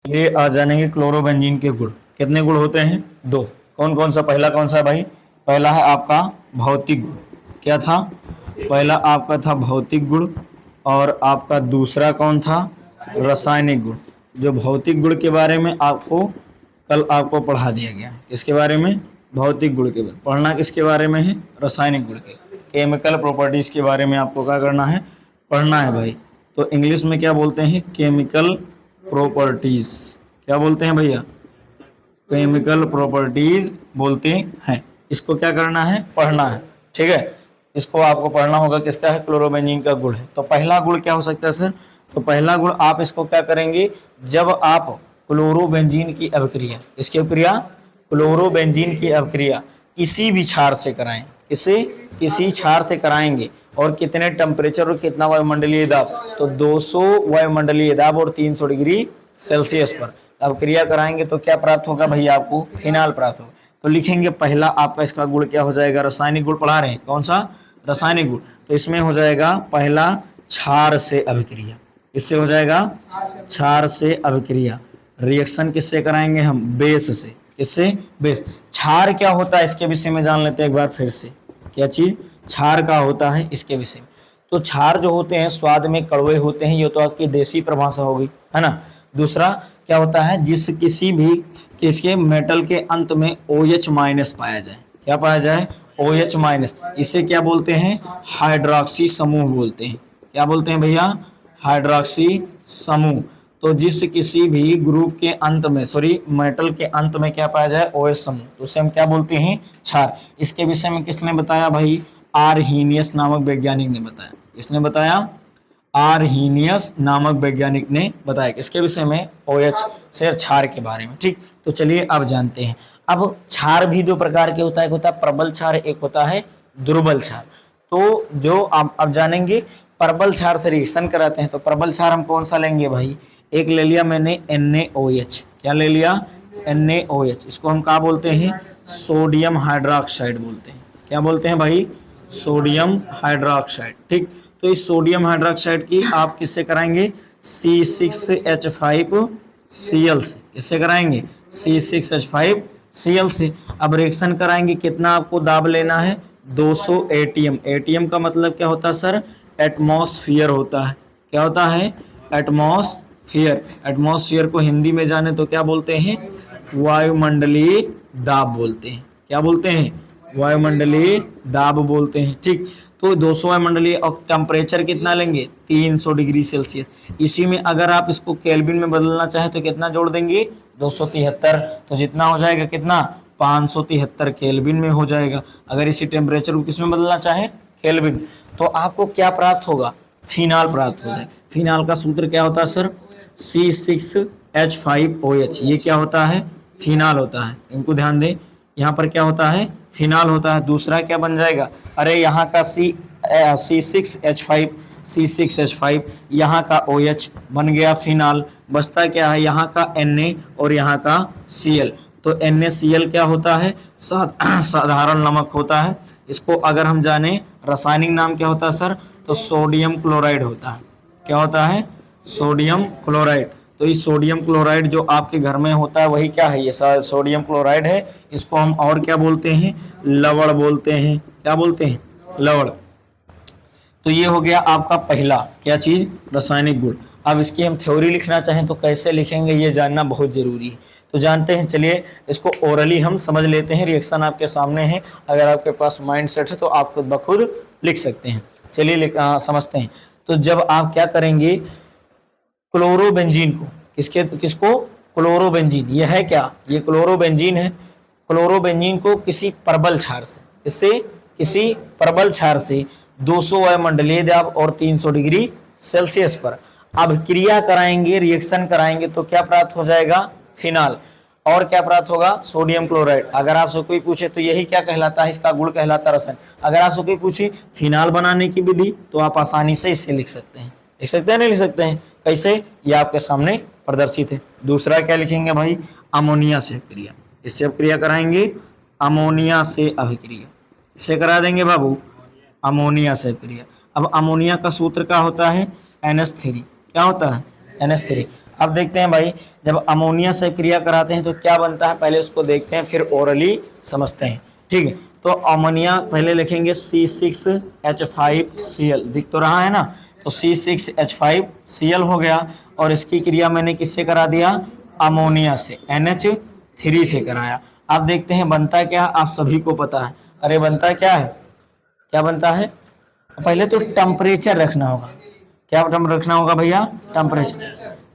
ये आ जानेंगे क्लोरोबेंजीन के गुण। कितने गुण होते हैं? दो। कौन कौन सा? पहला कौन सा भाई? पहला है आपका भौतिक गुण। क्या था? पहला आपका था भौतिक गुण। और आपका दूसरा कौन था? रासायनिक गुण। जो भौतिक गुण के बारे में आपको कल आपको पढ़ा दिया गया है। किसके बारे में? भौतिक गुण के बारे में। पढ़ना किसके बारे में है? रासायनिक गुण के, केमिकल प्रॉपर्टीज के बारे में आपको क्या करना है? पढ़ना है भाई। तो इंग्लिश में क्या बोलते हैं? Chemical properties. क्या बोलते हैं भैया? केमिकल प्रॉपर्टीज बोलते हैं। इसको क्या करना है? पढ़ना है। ठीक है, इसको आपको पढ़ना होगा। किसका है? क्लोरोबेंजीन का गुण है। तो पहला गुण क्या हो सकता है सर? तो पहला गुण आप इसको क्या करेंगे? जब आप क्लोरोबेंजीन की अभिक्रिया, इसकी अभिक्रिया, क्लोरोबेंजीन की अभिक्रिया किसी भी क्षार से कराएं, किसी क्षार से कराएंगे, और कितने टेम्परेचर और कितना वायुमंडलीय दाब? तो 200 वायुमंडलीय दाब और 300 डिग्री सेल्सियस पर अब क्रिया कराएंगे तो क्या प्राप्त होगा भैया? आपको फिनाल प्राप्त होगा। तो लिखेंगे पहला आपका इसका गुण क्या हो जाएगा? रासायनिक गुण पढ़ा रहे हैं। कौन सा? रासायनिक गुण। तो इसमें हो जाएगा पहला क्षार से अभिक्रिया। किससे हो जाएगा? क्षार से अभिक्रिया। रिएक्शन किससे कराएंगे हम? बेस से। किससे? बेस। क्षार क्या होता है इसके विषय में जान लेते हैं एक बार फिर से। क्या चीज? क्षार का होता है इसके विषय में। तो क्षार जो होते हैं स्वाद में कड़वे होते हैं। ये तो आपकी देसी परिभाषा होगी, है ना। दूसरा क्या होता है? जिस किसी भी किसके मेटल के अंत में OH माइनस पाया जाए। क्या पाया जाए? OH minus. इसे क्या बोलते हैं? हाइड्रोक्सी समूह बोलते हैं। क्या बोलते हैं भैया? हाइड्रोक्सी समूह। तो जिस किसी भी ग्रुप के अंत में, सॉरी मेटल के अंत में क्या पाया जाए? OH समूह, तो उसे हम क्या बोलते हैं? क्षार। इसके विषय में किसने बताया भाई? आर्हीनियस नामक वैज्ञानिक ने बताया। किसने बताया? आर्हीनियस नामक वैज्ञानिक ने बताया। किसके विषय में? OH से क्षार के बारे में। ठीक, तो चलिए अब जानते हैं। अब क्षार भी दो प्रकार के होता है। एक होता है प्रबल क्षार, एक होता है दुर्बल क्षार। तो जो अब जानेंगे, प्रबल क्षार से रिएक्शन कराते हैं। तो प्रबल क्षार हम कौन सा लेंगे भाई? एक ले लिया मैंने NaOH। क्या ले लिया? NaOH। इसको हम क्या बोलते हैं? सोडियम हाइड्रोक्साइड बोलते हैं। क्या बोलते हैं भाई? Sodium hydroxide. ठीक, तो इस सोडियम हाइड्रोक्साइड की आप किससे कराएंगे? C6H5Cl से। किससे कराएंगे? C6H5Cl से। अब रिएक्शन कराएंगे, कितना आपको दाब लेना है? 200 ATM। ATM का मतलब क्या होता है सर? एटमॉस्फियर होता है। क्या होता है? एटमॉस्फियर। एटमॉस्फियर को हिंदी में जाने तो क्या बोलते हैं? वायुमंडलीय दाब बोलते हैं। क्या बोलते हैं? वायुमंडलीय दाब बोलते हैं। ठीक, तो 200 वायुमंडलीय, और टेम्परेचर कितना लेंगे? 300 डिग्री सेल्सियस। इसी में अगर आप इसको केल्विन में बदलना चाहें तो कितना जोड़ देंगे? 273। तो जितना हो जाएगा कितना? 573 केल्विन में हो जाएगा। अगर इसी टेम्परेचर को किस में बदलना चाहें? केल्विन। तो आपको क्या प्राप्त होगा? फिनाल प्राप्त हो जाएगा। फिनाल का सूत्र क्या होता है सर? C6H5OH। ये क्या होता है? फिनाल होता है। इनको ध्यान दें, यहाँ पर क्या होता है? फिनाल होता है। दूसरा क्या बन जाएगा? अरे यहाँ का C6H5 यहाँ का OH बन गया फिनाल। बचता क्या है? यहाँ का Na और यहाँ का Cl। तो NaCl क्या होता है? साधारण नमक होता है। इसको अगर हम जाने रासायनिक नाम क्या होता है सर? तो सोडियम क्लोराइड होता है। क्या होता है? Sodium chloride. तो इस सोडियम क्लोराइड जो आपके घर में होता है वही क्या है? ये सोडियम क्लोराइड है। इसको हम और क्या बोलते हैं? लवण बोलते हैं। क्या बोलते हैं? लवण। तो ये हो गया आपका पहला क्या चीज? रासायनिक गुण। अब इसकी हम थ्योरी लिखना चाहें तो कैसे लिखेंगे ये जानना बहुत जरूरी है। तो जानते हैं, चलिए इसको ओरली हम समझ लेते हैं। रिएक्शन आपके सामने है, अगर आपके पास माइंड सेट है तो आप खुद ब खुद लिख सकते हैं। चलिए समझते हैं। तो जब आप क्या करेंगे, क्लोरोबेंजीन को, किसको? क्लोरोबेंजीन। ये है क्या? ये क्लोरोबेंजीन है। क्लोरोबेंजीन को किसी प्रबल क्षार से, किसी प्रबल क्षार से 200 वायुमंडलीय दाब और 300 डिग्री सेल्सियस पर अभिक्रिया कराएंगे, रिएक्शन कराएंगे तो क्या प्राप्त हो जाएगा? फिनाल। और क्या प्राप्त होगा? Sodium chloride. अगर आपसे कोई पूछे तो यही क्या कहलाता है? इसका गुण कहलाता है रसायन। अगर आपसे कोई पूछे फिनाल बनाने की विधि तो आप आसानी से इसे लिख सकते हैं। लिख सकते हैं, नहीं लिख सकते हैं? कैसे? ये आपके सामने प्रदर्शित है। दूसरा क्या लिखेंगे भाई? अमोनिया से अभिक्रिया। इससे अभिक्रिया कराएंगे, अमोनिया से अभिक्रिया। इससे करा देंगे बाबू, अमोनिया से अभिक्रिया। अब अमोनिया का सूत्र क्या होता है? NH3। क्या होता है? NH3। अब देखते हैं भाई, जब अमोनिया से क्रिया कराते हैं तो क्या बनता है, पहले उसको देखते हैं फिर ओरली समझते हैं। ठीक है, तो अमोनिया पहले लिखेंगे C6H5Cl, दिख तो रहा है ना, तो C6H5Cl हो गया, और इसकी क्रिया मैंने किससे करा दिया, अमोनिया से, NH3 से कराया। अब देखते हैं बनता क्या, आप सभी को पता है। अरे बनता क्या है, क्या बनता है, पहले तो टेम्परेचर रखना होगा। क्या रखना होगा भैया, टेम्परेचर।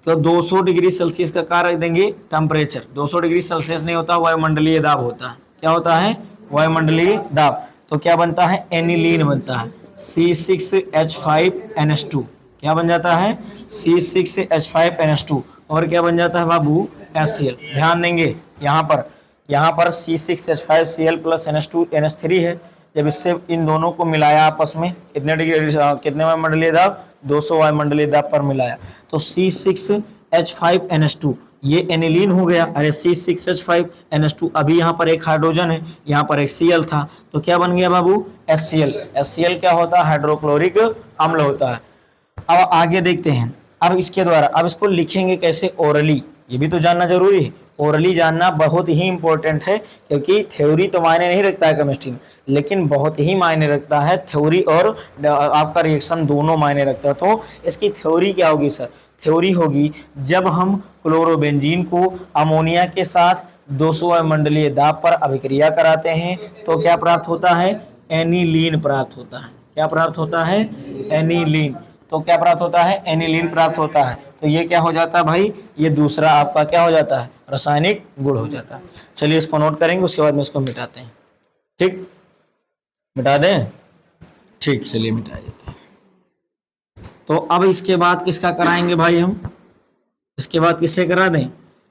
तो 200 डिग्री सेल्सियस का क्या रख देंगे, टेम्परेचर। 200 डिग्री सेल्सियस नहीं होता, वायुमंडलीय दाब होता है। क्या होता है, वायुमंडलीय दाब। तो क्या बनता है, एनिलीन बनता है, C6H5NH2। क्या बन जाता है, C6H5NH2। और क्या बन जाता है बाबू, HCl। ध्यान देंगे यहाँ पर C6H5Cl प्लस NH2 NH3 है। जब इससे इन दोनों को मिलाया आपस में, कितने डिग्री, कितने वायुमंडलीय दाब, 200 वायुमंडलीय दाब पर मिलाया, तो C6H5NH2 ये एनिलीन हो गया। अरे C6H5NH2, अभी यहाँ पर एक हाइड्रोजन है, यहाँ पर एक Cl था, तो क्या बन गया बाबू, HCl। HCl क्या होता है, हाइड्रोक्लोरिक अम्ल होता है। अब आगे देखते हैं, अब इसके द्वारा, अब इसको लिखेंगे कैसे, ओरली, ये भी तो जानना जरूरी है। ओरली जानना बहुत ही इंपॉर्टेंट है, क्योंकि थ्योरी तो मायने नहीं रखता है केमिस्ट्री में, लेकिन बहुत ही मायने रखता है, थ्योरी और आपका रिएक्शन दोनों मायने रखता है। तो इसकी थ्योरी क्या होगी सर, थ्योरी होगी जब हम क्लोरोबेंजीन को अमोनिया के साथ 200 वायुमंडलीय दाब पर अभिक्रिया कराते हैं तो क्या प्राप्त होता है, एनिलीन प्राप्त होता है। क्या प्राप्त होता है, एनिलीन। तो क्या प्राप्त होता है, एनिलीन प्राप्त होता है। तो ये क्या हो जाता है भाई, ये दूसरा आपका क्या हो जाता है, रासायनिक गुण हो जाता है। चलिए इसको नोट करेंगे, उसके बाद में इसको मिटाते हैं। ठीक, मिटा दें, ठीक, चलिए मिटा देते हैं। तो अब इसके बाद किसका कराएंगे भाई हम, इसके बाद किससे करा दें,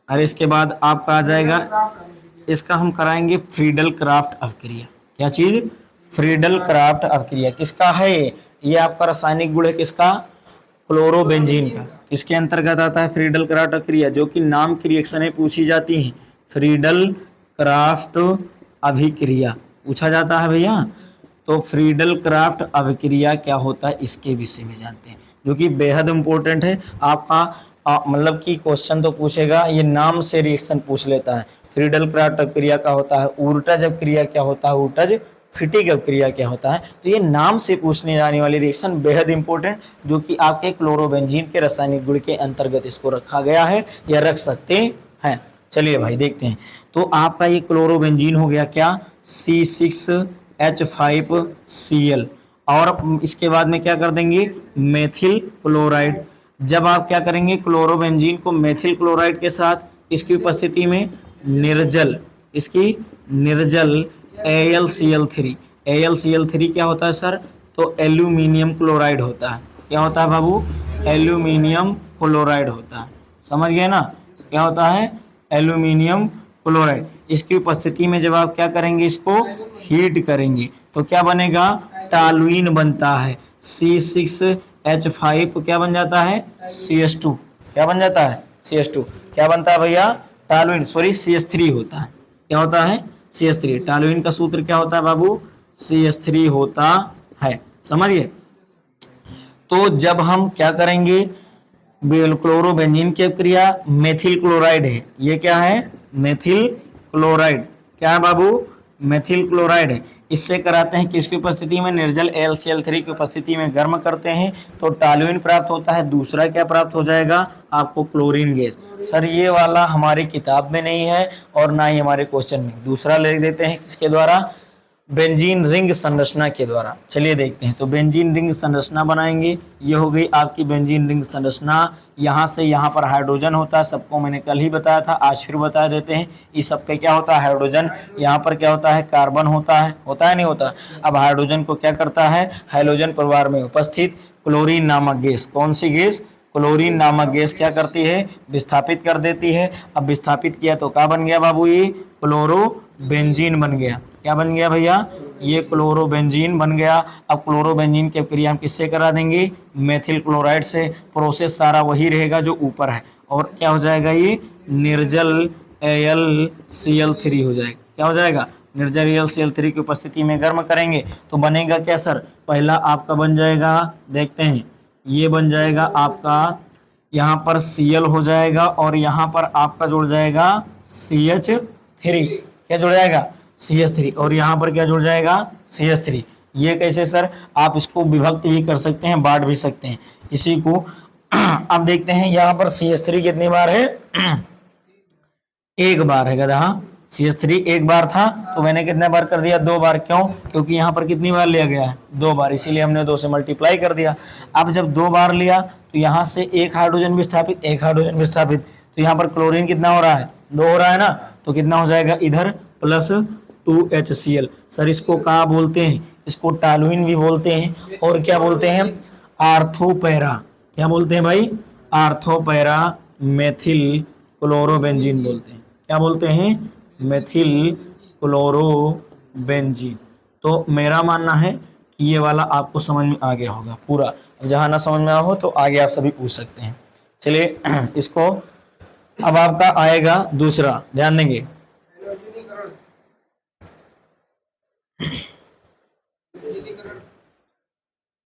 अरे इसके बाद आपका आ जाएगा, इसका हम कराएंगे फ्रीडल क्राफ्ट अभिक्रिया। क्या चीज, फ्रीडल क्राफ्ट अभिक्रिया। किसका है ये आपका रासायनिक गुण है, किसका, क्लोरोबेंजीन का। किसके अंतर्गत आता है, फ्रीडल क्राफ्ट अभिक्रिया, जो कि नाम की रिएक्शनें पूछी जाती हैं। फ्रीडल क्राफ्ट अभिक्रिया पूछा जाता है भैया। तो फ्रीडल क्राफ्ट अभिक्रिया क्या होता है, इसके विषय में जानते हैं, जो कि बेहद इंपॉर्टेंट है आपका। मतलब कि क्वेश्चन तो पूछेगा, ये नाम से रिएक्शन पूछ लेता है। फ्रीडल क्राफ्ट अभिक्रिया का होता है ऊर्टज अभिक्रिया, क्या होता है, ऊर्टज फिटिक अभिक्रिया क्या होता है। तो ये नाम से पूछने जाने वाली रिएक्शन बेहद इंपॉर्टेंट, जो कि आपके क्लोरोबेंजीन के रासायनिक गुण के अंतर्गत इसको रखा गया है या रख सकते हैं। चलिए भाई देखते हैं। तो आपका ये क्लोरोबेंजीन हो गया क्या, C6H5Cl, और इसके बाद में क्या कर देंगे, मेथिल क्लोराइड। जब आप क्या करेंगे, क्लोरोबेंजीन को मेथिल क्लोराइड के साथ इसकी उपस्थिति में निर्जल, इसकी निर्जल AlCl3, AlCl3 क्या होता है सर, तो एल्यूमिनियम क्लोराइड होता है। क्या होता है बाबू, एल्यूमिनियम क्लोराइड होता है। समझ गए ना, क्या होता है, एल्यूमिनियम क्लोराइड। इसकी उपस्थिति में जब आप क्या करेंगे, इसको हीट करेंगे तो क्या बनेगा, टॉलुइन बनता है। C6H5 क्या बन जाता है, CH2। क्या बन जाता है, CH2। क्या बनता है भैया, टॉलुइन, सॉरी CH3 होता है। क्या होता है, CH3। टॉलुइन का सूत्र क्या होता है बाबू, CH3 होता है। समझिए, तो जब हम क्या करेंगे, क्लोरोबेंजीन की क्रिया मेथिल क्लोराइड है, ये क्या है, मेथिल क्लोराइड। क्या है बाबू, मेथिल क्लोराइड है। इससे कराते हैं किसकी उपस्थिति में, निर्जल AlCl3 की उपस्थिति में गर्म करते हैं तो टॉलुइन प्राप्त होता है। दूसरा क्या प्राप्त हो जाएगा आपको, क्लोरीन गैस। सर ये वाला हमारी किताब में नहीं है और ना ही हमारे क्वेश्चन में। दूसरा ले देते हैं किसके द्वारा, बेंजीन रिंग संरचना के द्वारा। चलिए देखते हैं। तो बेंजीन रिंग संरचना बनाएंगे, ये हो गई आपकी बेंजीन रिंग संरचना। यहाँ से यहाँ पर हाइड्रोजन होता है, सबको मैंने कल ही बताया था, आज फिर बता देते हैं। इस सब पे क्या होता है, हाइड्रोजन। यहाँ पर क्या होता है, कार्बन होता है नहीं होता। अब हाइड्रोजन को क्या करता है, हाइड्रोजन परिवार में उपस्थित क्लोरीन नामक गैस, कौन सी गैस, क्लोरीन नामक गैस क्या करती है, विस्थापित कर देती है। अब विस्थापित किया तो क्या बन गया बाबू, ये क्लोरोबेंजीन बन गया। क्या बन गया भैया, ये क्लोरोबेंजीन बन गया। अब क्लोरोबेंजीन की क्रिया हम किससे करा देंगे, मेथिल क्लोराइड से। प्रोसेस सारा वही रहेगा जो ऊपर है, और क्या हो जाएगा, ये निर्जल AlCl3 हो जाएगा। क्या हो जाएगा, निर्जल AlCl3 की उपस्थिति में गर्म करेंगे तो बनेगा क्या सर, पहला आपका बन जाएगा, देखते हैं, ये बन जाएगा आपका यहाँ पर Cl हो जाएगा और यहाँ पर आपका जुड़ जाएगा CH3। क्या जुड़ जाएगा? CH3। और यहाँ पर क्या जुड़ जाएगा? CH3। ये कैसे सर? आप इसको विभक्त भी कर सकते हैं, बांट भी सकते हैं इसी को। अब देखते हैं यहाँ पर CH3 कितनी बार है? एक बार है गधा। CH3 एक बार था तो मैंने कितने बार कर दिया? 2 बार। क्यों? क्योंकि यहाँ पर कितनी बार लिया गया है? 2 बार, इसीलिए हमने 2 से मल्टीप्लाई कर दिया। अब जब 2 बार लिया तो यहाँ से एक हाइड्रोजन विस्थापित, एक हाइड्रोजन विस्थापित, तो यहाँ पर क्लोरीन कितना हो रहा है? 2 हो रहा है ना, तो कितना हो जाएगा इधर? Plus 2HCl। सर इसको क्या बोलते हैं? इसको टॉलुइन भी बोलते हैं और क्या बोलते हैं? आर्थोपैरा। क्या बोलते हैं भाई? आर्थोपैरा मेथिल क्लोरोबेंजीन बोलते हैं। क्या बोलते हैं? Methyl chlorobenzene. तो मेरा मानना है कि ये वाला आपको समझ में आ गया होगा पूरा। जहां ना समझ में आ हो तो आगे आप सभी पूछ सकते हैं। चलिए इसको, अब आपका आएगा दूसरा, ध्यान देंगे।